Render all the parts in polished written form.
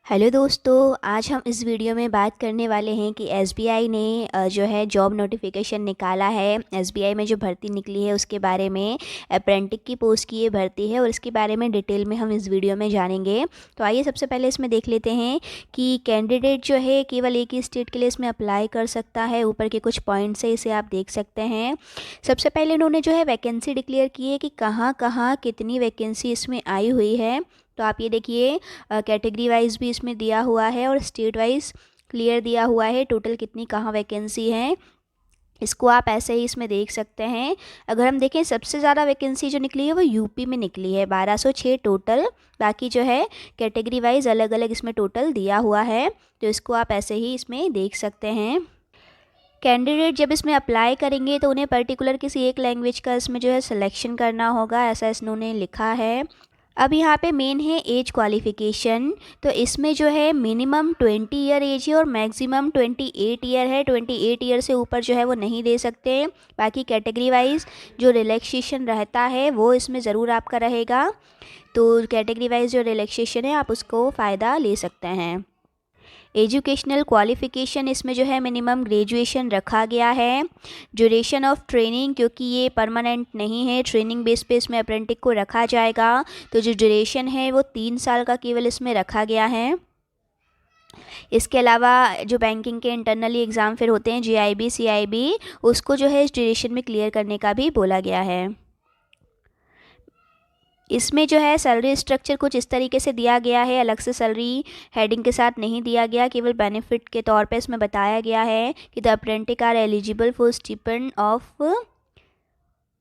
Hello दोस्तों, आज हम इस वीडियो में बात करने वाले हैं कि एसबीआई ने जो है जॉब नोटिफिकेशन निकाला है। एसबीआई में जो भर्ती निकली है उसके बारे में, अप्रेंटिस की पोस्ट की ये भर्ती है और इसके बारे में डिटेल में हम इस वीडियो में जानेंगे। तो आइए सबसे पहले इसमें देख लेते हैं कि कैंडिडेट जो है केवल एक ही स्टेट के लिए इसमें अप्लाई कर सकता है। ऊपर के कुछ पॉइंट्स है, इसे आप देख सकते हैं। सबसे पहले इन्होंने जो है वैकेंसी डिक्लेयर की है कि कहाँ कहाँ कितनी वैकेंसी इसमें आई हुई है। तो आप ये देखिए, कैटेगरी वाइज भी इसमें दिया हुआ है और स्टेट वाइज क्लियर दिया हुआ है टोटल कितनी कहाँ वैकेंसी है। इसको आप ऐसे ही इसमें देख सकते हैं। अगर हम देखें, सबसे ज़्यादा वैकेंसी जो निकली है वो यूपी में निकली है, 1206 टोटल। बाकी जो है कैटेगरी वाइज अलग अलग इसमें टोटल दिया हुआ है, तो इसको आप ऐसे ही इसमें देख सकते हैं। कैंडिडेट जब इसमें अप्लाई करेंगे तो उन्हें पर्टिकुलर किसी एक लैंग्वेज का इसमें जो है सिलेक्शन करना होगा, ऐसा इन्होंने लिखा है। अब यहाँ पे मेन है एज क्वालिफ़िकेशन। तो इसमें जो है मिनिमम 20 ईयर एज है और मैक्सिमम 28 ईयर है। 28 ईयर से ऊपर जो है वो नहीं दे सकते। बाकी कैटेगरी वाइज जो रिलैक्सेशन रहता है वो इसमें ज़रूर आपका रहेगा। तो कैटेगरी वाइज जो रिलैक्सेशन है आप उसको फ़ायदा ले सकते हैं। एजुकेशनल क्वालिफ़िकेशन इसमें जो है मिनिमम ग्रेजुएशन रखा गया है। ड्यूरेशन ऑफ ट्रेनिंग, क्योंकि ये परमानेंट नहीं है, ट्रेनिंग बेस पे इसमें अप्रेंटिस को रखा जाएगा, तो जो ड्यूरेशन है वो 3 साल का केवल इसमें रखा गया है। इसके अलावा जो बैंकिंग के इंटरनली एग्ज़ाम फिर होते हैं जीआईबी सीआईबी, उसको जो है इस ड्यूरेशन में क्लियर करने का भी बोला गया है। इसमें जो है सैलरी स्ट्रक्चर कुछ इस तरीके से दिया गया है, अलग से सैलरी हेडिंग के साथ नहीं दिया गया, केवल बेनिफिट के तौर पे इसमें बताया गया है कि the apprentice are eligible for stipend of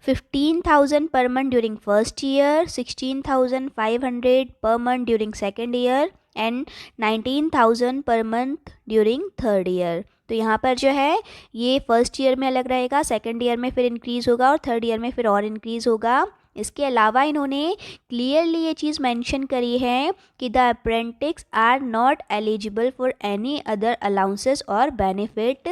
15,000 per month during first year, 16,500 per month during second year and 19,000 per month during third year. तो यहाँ पर जो है ये फर्स्ट ईयर में अलग रहेगा, सेकंड ईयर में फिर इंक्रीज़ होगा और थर्ड ईयर में फिर और इंक्रीज़ होगा। इसके अलावा इन्होंने क्लियरली ये चीज़ मेंशन करी है कि the apprentice are not eligible for any other allowances और बेनिफिट।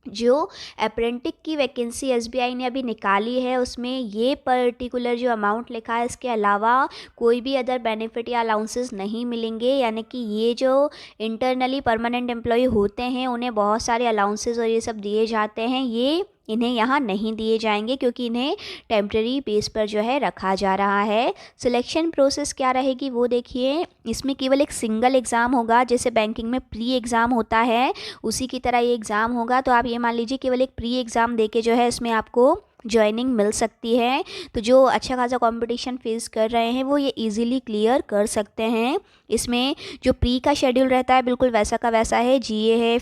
जो अप्रेंटिस की वैकेंसी एसबीआई ने अभी निकाली है उसमें ये पर्टिकुलर जो अमाउंट लिखा है, इसके अलावा कोई भी अदर बेनिफिट या अलाउंसेस नहीं मिलेंगे। यानी कि ये जो इंटरनली परमानेंट एम्प्लॉय होते हैं उन्हें बहुत सारे अलाउंसेस और ये सब दिए जाते हैं, ये इन्हें यहाँ नहीं दिए जाएंगे क्योंकि इन्हें टेम्प्रेरी बेस पर जो है रखा जा रहा है। सिलेक्शन प्रोसेस क्या रहेगी वो देखिए, इसमें केवल एक सिंगल एग्ज़ाम होगा, जैसे बैंकिंग में प्री एग्ज़ाम होता है उसी की तरह ये एग्ज़ाम होगा। तो आप ये मान लीजिए केवल एक प्री एग्ज़ाम देके जो है इसमें आपको ज्वाइनिंग मिल सकती है। तो जो अच्छा खासा कंपटीशन फेस कर रहे हैं वो ये इजीली क्लियर कर सकते हैं। इसमें जो प्री का शेड्यूल रहता है बिल्कुल वैसा का वैसा है। जीए है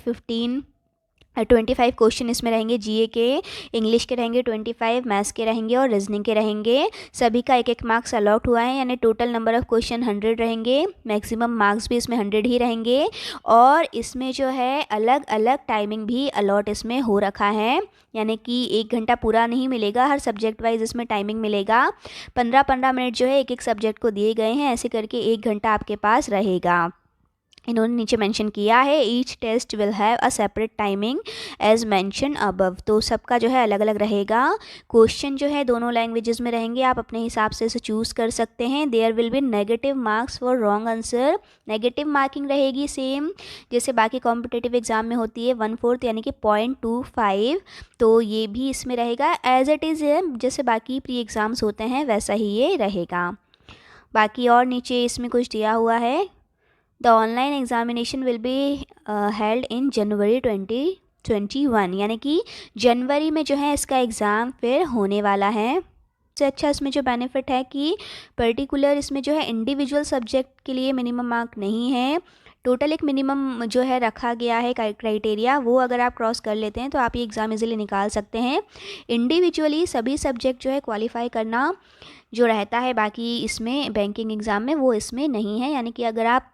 25 क्वेश्चन इसमें रहेंगे जीए के, इंग्लिश के रहेंगे 25, मैथ्स के रहेंगे और रीजनिंग के रहेंगे। सभी का एक एक मार्क्स अलॉट हुआ है, यानी टोटल नंबर ऑफ़ क्वेश्चन 100 रहेंगे। मैक्सिमम मार्क्स भी इसमें 100 ही रहेंगे और इसमें जो है अलग अलग टाइमिंग भी अलॉट इसमें हो रखा है, यानी कि 1 घंटा पूरा नहीं मिलेगा, हर सब्जेक्ट वाइज इसमें टाइमिंग मिलेगा। 15-15 मिनट जो है एक एक सब्जेक्ट को दिए गए हैं, ऐसे करके 1 घंटा आपके पास रहेगा। इन्होंने नीचे मेंशन किया है each test will have a separate timing as mention above. तो सबका जो है अलग अलग रहेगा। क्वेश्चन जो है दोनों लैंग्वेजेस में रहेंगे, आप अपने हिसाब से इसे चूज़ कर सकते हैं। There will be negative marks for wrong answer. Negative marking रहेगी सेम जैसे बाकी कॉम्पिटिटिव एग्जाम में होती है, 1/4 यानी कि 0.25। तो ये भी इसमें रहेगा एज इट इज़, जैसे बाकी प्री एग्ज़ाम्स होते हैं वैसा ही ये रहेगा। बाकी और नीचे इसमें कुछ दिया हुआ है, the online examination will be held in January 2021, यानी कि जनवरी में जो है इसका एग्ज़ाम फिर होने वाला है। सबसे अच्छा इसमें जो बेनिफिट है कि पर्टिकुलर इसमें जो है इंडिविजुअल सब्जेक्ट के लिए मिनिमम मार्क नहीं है, टोटल एक मिनिमम जो है रखा गया है क्राइटेरिया, वो अगर आप क्रॉस कर लेते हैं तो आप ये एग्ज़ाम इजीली निकाल सकते हैं। इंडिविजुअली सभी सब्जेक्ट जो है क्वालिफाई करना जो रहता है बाकी इसमें बैंकिंग एग्ज़ाम में वो इसमें नहीं है, यानी कि अगर आप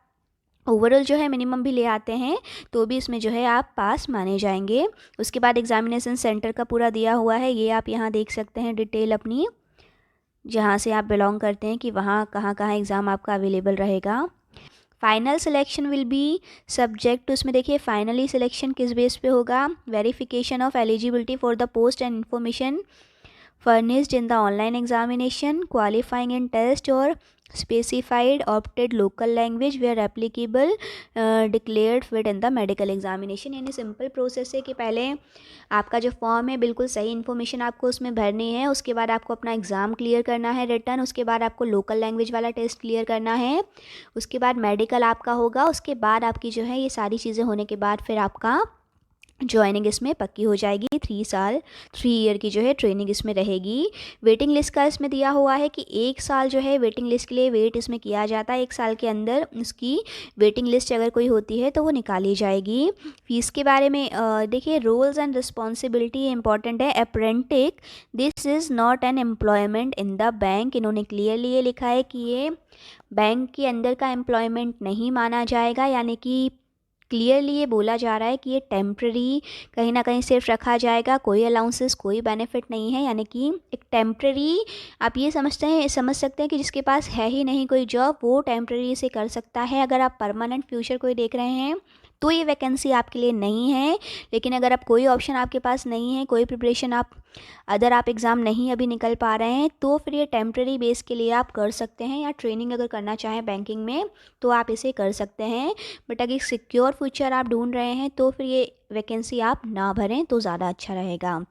ओवरऑल जो है मिनिमम भी ले आते हैं तो भी इसमें जो है आप पास माने जाएंगे। उसके बाद एग्जामिनेशन सेंटर का पूरा दिया हुआ है, ये आप यहाँ देख सकते हैं डिटेल अपनी, जहाँ से आप बिलोंग करते हैं कि वहाँ कहाँ कहाँ एग्ज़ाम आपका अवेलेबल रहेगा। Final selection will be subject to, उसमें देखिए फाइनली सिलेक्शन किस बेस पे होगा, verification of eligibility for the post and information furnished in the online examination, qualifying in test और specified opted local language where applicable, declared fit in the medical examination। यानी simple process है कि पहले आपका जो form है बिल्कुल सही इन्फॉर्मेशन आपको उसमें भरनी है, उसके बाद आपको अपना एग्ज़ाम क्लियर करना है रिटर्न, उसके बाद आपको लोकल लैंग्वेज वाला टेस्ट क्लियर करना है, उसके बाद मेडिकल आपका होगा, उसके बाद आपकी जो है ये सारी चीज़ें होने के बाद फिर आपका ज्वाइनिंग इसमें पक्की हो जाएगी। 3 ईयर की जो है ट्रेनिंग इसमें रहेगी। वेटिंग लिस्ट का इसमें दिया हुआ है कि 1 साल जो है वेटिंग लिस्ट के लिए वेट इसमें किया जाता है। 1 साल के अंदर उसकी वेटिंग लिस्ट अगर कोई होती है तो वो निकाली जाएगी। फ़ीस के बारे में देखिए, रोल्स एंड रिस्पॉन्सिबिलिटी इंपॉर्टेंट है। Apprentice, this is not an employment in the bank. इन्होंने क्लियरली ये लिखा है कि ये बैंक के अंदर का एम्प्लॉयमेंट नहीं माना जाएगा, यानी कि क्लियरली ये बोला जा रहा है कि ये टेम्प्रेरी कहीं ना कहीं सिर्फ रखा जाएगा, कोई अलाउंसेस कोई बेनिफिट नहीं है। यानी कि एक टेम्प्रेरी आप ये समझ सकते हैं कि जिसके पास है ही नहीं कोई जॉब वो टेम्प्रेरी से कर सकता है। अगर आप परमानेंट फ्यूचर कोई देख रहे हैं तो ये वैकेंसी आपके लिए नहीं है। लेकिन अगर आप कोई ऑप्शन आपके पास नहीं है, कोई प्रिपरेशन आप एग्ज़ाम नहीं अभी निकल पा रहे हैं, तो फिर ये टेम्प्रेरी बेस के लिए आप कर सकते हैं, या ट्रेनिंग अगर करना चाहें बैंकिंग में तो आप इसे कर सकते हैं। बट अगर सिक्योर फ्यूचर आप ढूंढ रहे हैं तो फिर ये वैकेंसी आप ना भरें तो ज़्यादा अच्छा रहेगा।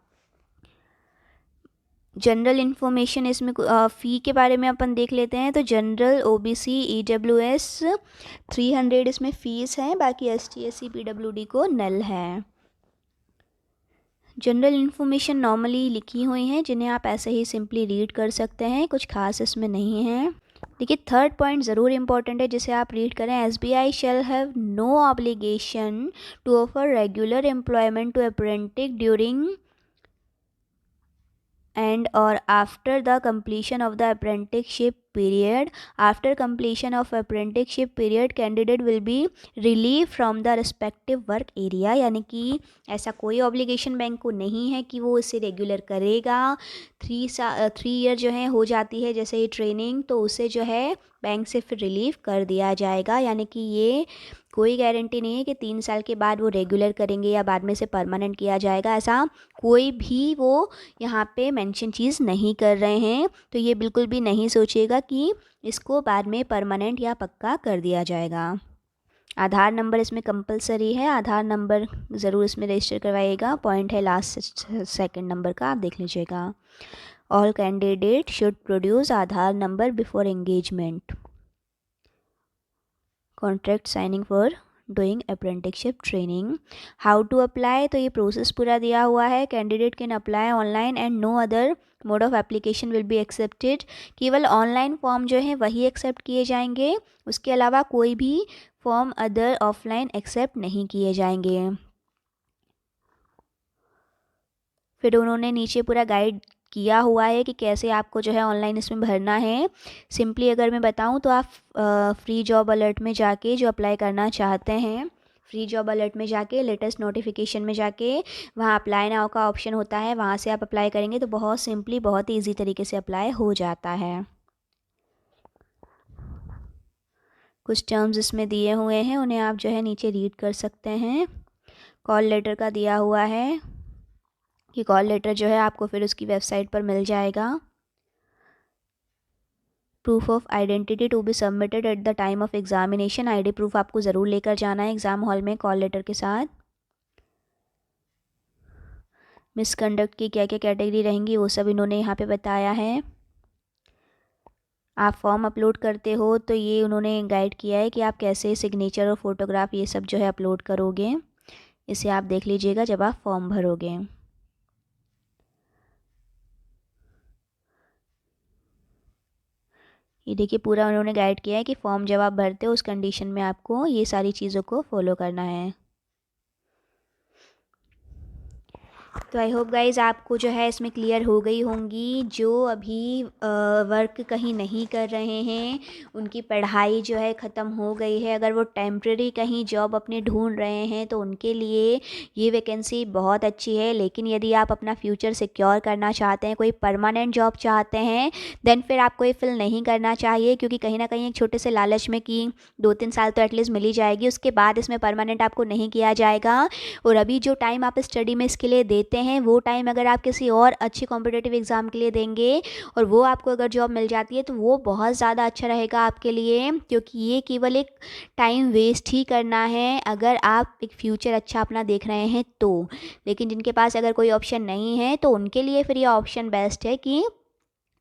जनरल इन्फॉर्मेशन इसमें फ़ी के बारे में अपन देख लेते हैं। तो जनरल, ओबीसी, ईडब्ल्यूएस 300 इसमें फ़ीस है, बाकी एसटी, एससी, पीडब्ल्यूडी को नल है। जनरल इन्फॉर्मेशन नॉर्मली लिखी हुई हैं जिन्हें आप ऐसे ही सिंपली रीड कर सकते हैं, कुछ खास इसमें नहीं है। देखिए, थर्ड पॉइंट ज़रूर इंपॉर्टेंट है जिसे आप रीड करें। SBI shall have no obligation to offer regular employment to apprentice during and or after the completion of the apprenticeship period. After completion of apprenticeship period, candidate will be relieved from the respective work area। यानी कि ऐसा कोई obligation bank को नहीं है कि वो इसे रेगुलर करेगा। 3 ईयर जो है हो जाती है जैसे ये ट्रेनिंग, तो उसे जो है बैंक से फिर रिलीव कर दिया जाएगा। यानी कि ये कोई गारंटी नहीं है कि 3 साल के बाद वो रेगुलर करेंगे या बाद में से परमानेंट किया जाएगा, ऐसा कोई भी वो यहाँ पे मेंशन चीज़ नहीं कर रहे हैं। तो ये बिल्कुल भी नहीं सोचिएगा कि इसको बाद में परमानेंट या पक्का कर दिया जाएगा। आधार नंबर इसमें कंपलसरी है, आधार नंबर ज़रूर इसमें रजिस्टर करवाइएगा। पॉइंट है लास्ट सेकंड नंबर का, आप देख लीजिएगा। All candidate should produce Aadhaar number before engagement, contract signing for doing apprenticeship training. How to apply, तो ये प्रोसेस पूरा दिया हुआ है। Candidate can apply online and no other mode of application will be accepted. केवल ऑनलाइन फॉर्म जो है वही एक्सेप्ट किए जाएंगे, उसके अलावा कोई भी फॉर्म अदर ऑफलाइन एक्सेप्ट नहीं किए जाएंगे। फिर उन्होंने नीचे पूरा गाइड किया हुआ है कि कैसे आपको जो है ऑनलाइन इसमें भरना है। सिंपली अगर मैं बताऊं तो आप फ्री जॉब अलर्ट में जाके जो अप्लाई करना चाहते हैं, फ्री जॉब अलर्ट में जाके लेटेस्ट नोटिफिकेशन में जाके वहाँ अप्लाई नाउ का ऑप्शन होता है, वहाँ से आप अप्लाई करेंगे तो बहुत सिंपली बहुत ईजी तरीके से अप्लाई हो जाता है। कुछ टर्म्स इसमें दिए हुए हैं, उन्हें आप जो है नीचे रीड कर सकते हैं। कॉल लेटर का दिया हुआ है कि कॉल लेटर जो है आपको फिर उसकी वेबसाइट पर मिल जाएगा। Proof of identity to be submitted at the time of examination, ID proof आपको ज़रूर लेकर जाना है एग्ज़ाम हॉल में कॉल लेटर के साथ। मिसकंडक्ट की क्या क्या कैटेगरी रहेंगी वो सब इन्होंने यहाँ पे बताया है। आप फॉर्म अपलोड करते हो तो ये उन्होंने गाइड किया है कि आप कैसे सिग्नेचर और फोटोग्राफ ये सब जो है अपलोड करोगे, इसे आप देख लीजिएगा जब आप फॉर्म भरोगे। ये देखिए पूरा उन्होंने गाइड किया है कि फॉर्म जब आप भरते हो उस कंडीशन में आपको ये सारी चीज़ों को फॉलो करना है। तो आई होप गाइज़ आपको जो है इसमें क्लियर हो गई होंगी। जो अभी वर्क कहीं नहीं कर रहे हैं, उनकी पढ़ाई जो है ख़त्म हो गई है, अगर वो टेम्प्रेरी कहीं जॉब अपने ढूंढ रहे हैं तो उनके लिए ये वैकेंसी बहुत अच्छी है। लेकिन यदि आप अपना फ्यूचर सिक्योर करना चाहते हैं, कोई परमानेंट जॉब चाहते हैं, देन फिर आपको ये फिल नहीं करना चाहिए, क्योंकि कहीं ना कहीं एक छोटे से लालच में कि 2-3 साल तो एटलीस्ट मिल ही जाएगी, उसके बाद इसमें परमानेंट आपको नहीं किया जाएगा। और अभी जो टाइम आप स्टडी में इसके लिए दे देते हैं वो टाइम अगर आप किसी और अच्छे कॉम्पिटिटिव एग्ज़ाम के लिए देंगे और वो आपको अगर जॉब मिल जाती है तो वो बहुत ज़्यादा अच्छा रहेगा आपके लिए, क्योंकि ये केवल एक टाइम वेस्ट ही करना है अगर आप एक फ्यूचर अच्छा अपना देख रहे हैं तो। लेकिन जिनके पास अगर कोई ऑप्शन नहीं है तो उनके लिए फिर ये ऑप्शन बेस्ट है कि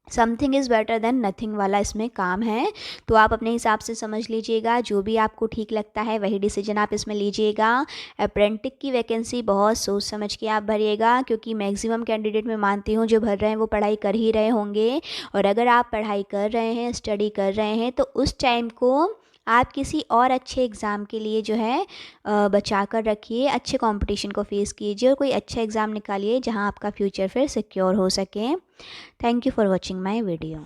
something is better than nothing वाला इसमें काम है। तो आप अपने हिसाब से समझ लीजिएगा, जो भी आपको ठीक लगता है वही डिसीजन आप इसमें लीजिएगा। अप्रेंटिस की वैकेंसी बहुत सोच समझ के आप भरिएगा, क्योंकि मैक्सिमम कैंडिडेट मैं मानती हूँ जो भर रहे हैं वो पढ़ाई कर ही रहे होंगे। और अगर आप पढ़ाई कर रहे हैं, स्टडी कर रहे हैं, तो उस टाइम को आप किसी और अच्छे एग्ज़ाम के लिए जो है बचा कर रखिए, अच्छे कंपटीशन को फेस कीजिए और कोई अच्छा एग्ज़ाम निकालिए जहां आपका फ्यूचर फिर सिक्योर हो सके। Thank you for watching my video.